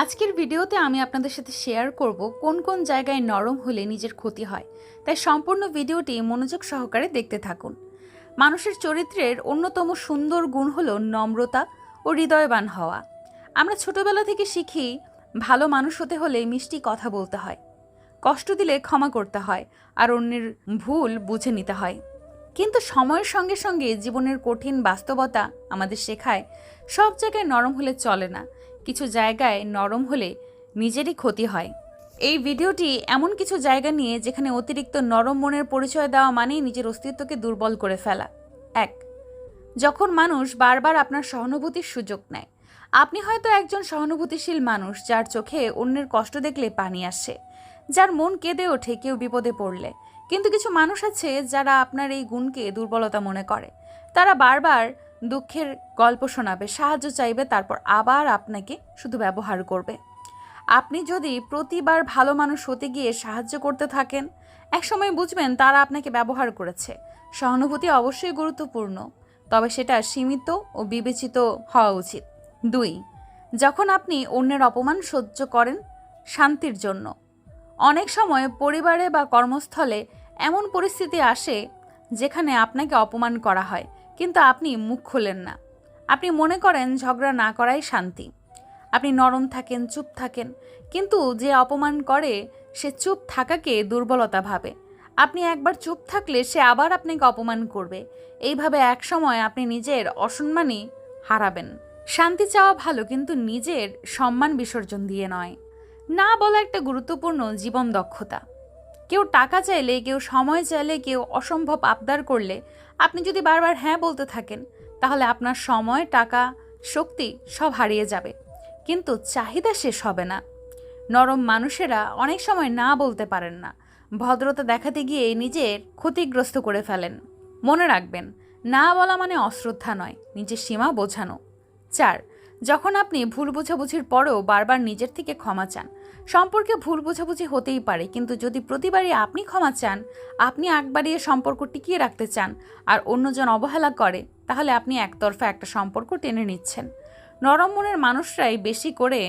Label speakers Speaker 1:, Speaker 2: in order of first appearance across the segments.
Speaker 1: আজকের ভিডিওতে আমি আপনাদের সাথে শেয়ার করব কোন কোন জায়গায় নরম হলে নিজের ক্ষতি হয়। তাই সম্পূর্ণ ভিডিওটি মনোযোগ সহকারে দেখতে থাকুন। মানুষের চরিত্রের অন্যতম সুন্দর গুণ হলো নম্রতা ও হৃদয়বান হওয়া। আমরা ছোটবেলা থেকে শিখি ভালো মানুষ হতে হলে মিষ্টি কথা বলতে হয়, কষ্ট দিলে ক্ষমা করতে হয়, আর অন্যের ভুল বুঝে নিতে হয়। কিন্তু সময়ের সঙ্গে সঙ্গে জীবনের কঠিন বাস্তবতা আমাদের শেখায় সব জায়গায় নরম হলে চলে না, কিছু জায়গায় নরম হলে নিজেরই ক্ষতি হয়। এই ভিডিওটি এমন কিছু জায়গা নিয়ে যেখানে অতিরিক্ত নরম মনের পরিচয় দেওয়া মানেই নিজের অস্তিত্বকে দুর্বল করে ফেলা। 1. যখন মানুষ বারবার আপনার সহানুভূতির সুযোগ নেয়। আপনি হয়তো একজন সহানুভূতিশীল মানুষ যার চোখে অন্যের কষ্ট দেখলে পানি আসে, যার মন কেঁদে ওঠে কেউ বিপদে পড়লে। কিন্তু কিছু মানুষ আছে যারা আপনার এই গুণকে দুর্বলতা মনে করে। তারা বারবার দুঃখের গল্প শোনাবে, সাহায্য চাইবে, তারপর আবার আপনাকে শুধু ব্যবহার করবে। আপনি যদি প্রতিবার ভালো মানুষ হতে গিয়ে সাহায্য করতে থাকেন, একসময় বুঝবেন তারা আপনাকে ব্যবহার করেছে। সহানুভূতি অবশ্যই গুরুত্বপূর্ণ, তবে সেটা সীমিত ও বিবেচিত হওয়া উচিত। 2. যখন আপনি অন্যের অপমান সহ্য করেন শান্তির জন্য। অনেক সময় পরিবারে বা কর্মস্থলে এমন পরিস্থিতি আসে যেখানে আপনাকে অপমান করা হয়, কিন্তু আপনি মুখ খোলেন না। আপনি মনে করেন ঝগড়া না করাই শান্তি। আপনি নরম থাকেন, চুপ থাকেন, কিন্তু যে অপমান করে সে চুপ থাকাকে দুর্বলতা ভাবে। আপনি একবার চুপ থাকলে সে আবার আপনাকে অপমান করবে। এইভাবে এক সময় আপনি নিজের অসম্মানই হারাবেন। শান্তি চাওয়া ভালো, কিন্তু নিজের সম্মান বিসর্জন দিয়ে নয়। না বলা একটা গুরুত্বপূর্ণ জীবন দক্ষতা। কেউ টাকা চাইলে, কেউ সময় চাইলে, কেউ অসম্ভব আবদার করলে আপনি যদি বারবার হ্যাঁ বলতে থাকেন, তাহলে আপনার সময়, টাকা, শক্তি সব হারিয়ে যাবে, কিন্তু চাহিদা শেষ হবে না। নরম মানুষেরা অনেক সময় না বলতে পারেন না, ভদ্রতা দেখাতে গিয়ে নিজের ক্ষতিগ্রস্ত করে ফেলেন। মনে রাখবেন, না বলা মানে অশ্রদ্ধা নয়, নিজের সীমা বোঝানো। 4. যখন আপনি ভুল বোঝাবুঝির পরেও বারবার নিজের থেকে ক্ষমা চান। সম্পর্কে ভুল বোঝাবুঝি হতেই পারে, কিন্তু যদি প্রতিবারই আপনি ক্ষমা চান, আপনি আগ বাড়িয়ে সম্পর্ক টিকিয়ে রাখতে চান, আর অন্যজন অবহেলা করে, তাহলে আপনি একতরফা একটা সম্পর্ক টেনে নিচ্ছেন। নরম মনের মানুষরাই বেশি করে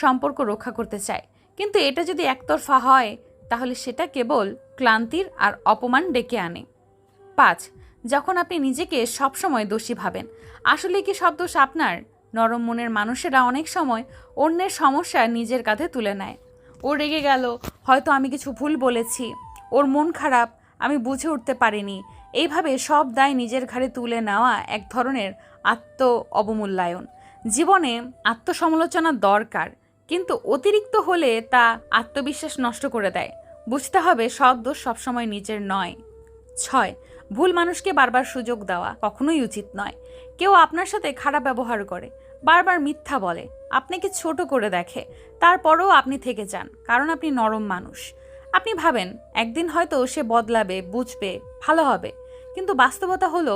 Speaker 1: সম্পর্ক রক্ষা করতে চায়, কিন্তু এটা যদি একতরফা হয় তাহলে সেটা কেবল ক্লান্তির আর অপমান ডেকে আনে। 5. যখন আপনি নিজেকে সবসময় দোষী ভাবেন। আসলে কি সব দোষ আপনার? নরম মনের মানুষেরা অনেক সময় অন্যের সমস্যা নিজের কাঁধে তুলে নেয়। ও রেগে গেল, হয়তো আমি কিছু ভুল বলেছি, ওর মন খারাপ, আমি বুঝে উঠতে পারিনি। এইভাবে সব দায় নিজের ঘাড়ে তুলে নেওয়া এক ধরনের আত্ম অবমূল্যায়ন। জীবনে আত্মসমালোচনা দরকার, কিন্তু অতিরিক্ত হলে তা আত্মবিশ্বাস নষ্ট করে দেয়। বুঝতে হবে সব দোষ সবসময় নিজের নয়। 6. ভুল মানুষকে বারবার সুযোগ দেওয়া কখনোই উচিত নয়। কেউ আপনার সাথে খারাপ ব্যবহার করে, বারবার মিথ্যা বলে, আপনাকে ছোট করে দেখে, তারপরেও আপনি থেকে যান, কারণ আপনি নরম মানুষ। আপনি ভাবেন একদিন হয়তো সে বদলাবে, বুঝবে, ভালো হবে, কিন্তু বাস্তবতা হলো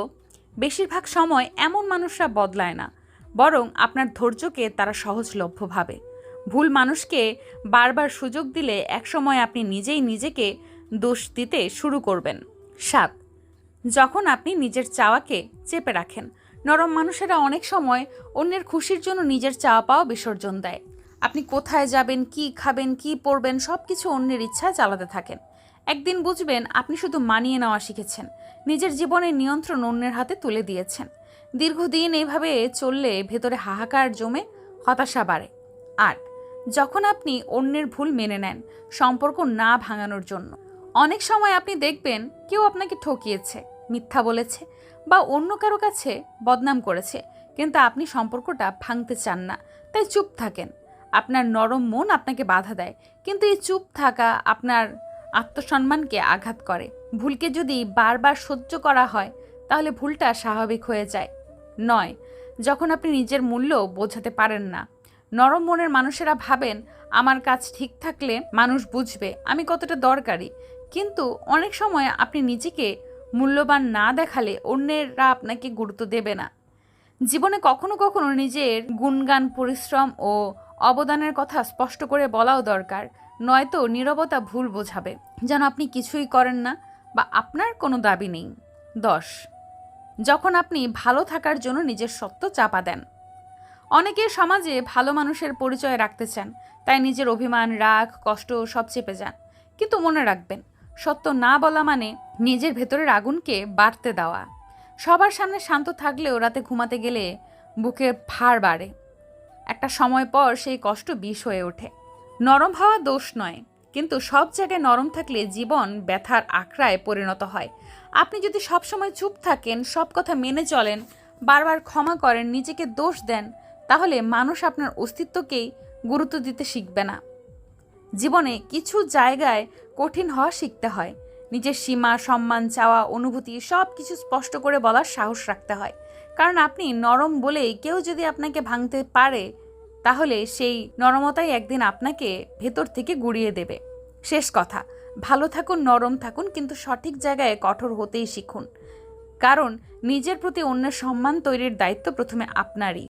Speaker 1: বেশিরভাগ সময় এমন মানুষরা বদলায় না, বরং আপনার ধৈর্যকে তারা সহজলভ্য ভাবে। ভুল মানুষকে বারবার সুযোগ দিলে একসময় আপনি নিজেই নিজেকে দোষ দিতে শুরু করবেন। 7. যখন আপনি নিজের চাওয়াকে চেপে রাখেন। নরম মানুষেরা অনেক সময় অন্যের খুশির জন্য নিজের চাওয়া পাওয়া বিসর্জন দেয়। আপনি কোথায় যাবেন, কি খাবেন, কি পরবেন, সব কিছু অন্যের ইচ্ছায় চালাতে থাকেন। একদিন বুঝবেন আপনি শুধু মানিয়ে নেওয়া শিখেছেন, নিজের জীবনের নিয়ন্ত্রণ অন্যের হাতে তুলে দিয়েছেন। দীর্ঘদিন এইভাবে চললে ভেতরে হাহাকার জমে হতাশা বাড়ে। 8. যখন আপনি অন্যের ভুল মেনে নেন সম্পর্ক না ভাঙানোর জন্য। অনেক সময় আপনি দেখবেন কেউ আপনাকে ঠকিয়েছে, মিথ্যা বলেছে, বা অন্য কারো কাছে বদনাম করেছে, কিন্তু আপনি সম্পর্কটা ভাঙতে চান না, তাই চুপ থাকেন। আপনার নরম মন আপনাকে বাধা দেয়, কিন্তু এই চুপ থাকা আপনার আত্মসম্মানকে আঘাত করে। ভুলকে যদি বারবার সহ্য করা হয় তাহলে ভুলটা স্বাভাবিক হয়ে যায়। 9. যখন আপনি নিজের মূল্য বোঝাতে পারেন না। নরম মনের মানুষেরা ভাবেন আমার কাজ ঠিক থাকলে মানুষ বুঝবে আমি কতটা দরকারি, কিন্তু অনেক সময় আপনি নিজেকে মূল্যবান না দেখালে অন্যেরা আপনাকে গুরুত্ব দেবে না। জীবনে কখনো কখনো নিজের গুণগান, পরিশ্রম ও অবদানের কথা স্পষ্ট করে বলাও দরকার, নয়তো নীরবতা ভুল বোঝাবে যেন আপনি কিছুই করেন না বা আপনার কোনো দাবি নেই। 10. যখন আপনি ভালো থাকার জন্য নিজের সত্য চাপা দেন। অনেকে সমাজে ভালো মানুষের পরিচয় রাখতে চান, তাই নিজের অভিমান, রাগ, কষ্ট সব চেপে যান। কিন্তু মনে রাখবেন, সত্য না বলা মানে নিজের ভেতরের আগুনকে বাড়তে দেওয়া। সবার সামনে শান্ত থাকলেও রাতে ঘুমাতে গেলে বুকের ভার বাড়ে। একটা সময় পর সেই কষ্ট বিষ হয়ে ওঠে। নরম হওয়া দোষ নয়, কিন্তু সব জায়গায় নরম থাকলে জীবন ব্যথার আখড়ায় পরিণত হয়। আপনি যদি সবসময় চুপ থাকেন, সব কথা মেনে চলেন, বারবার ক্ষমা করেন, নিজেকে দোষ দেন, তাহলে মানুষ আপনার অস্তিত্বকেই গুরুত্ব দিতে শিখবে না। জীবনে কিছু জায়গায় কঠিন হওয়া শিখতে হয়। নিজের সীমা, সম্মান চাওয়া, অনুভূতি সব কিছু স্পষ্ট করে বলার সাহস রাখতে হয়। কারণ আপনি নরম বলেই কেউ যদি আপনাকে ভাঙতে পারে, তাহলে সেই নরমতাই একদিন আপনাকে ভেতর থেকে গুঁড়িয়ে দেবে। শেষ কথা, ভালো থাকুন, নরম থাকুন, কিন্তু সঠিক জায়গায় কঠোর হতেই শিখুন। কারণ নিজের প্রতি অন্যের সম্মান তৈরির দায়িত্ব প্রথমে আপনারই।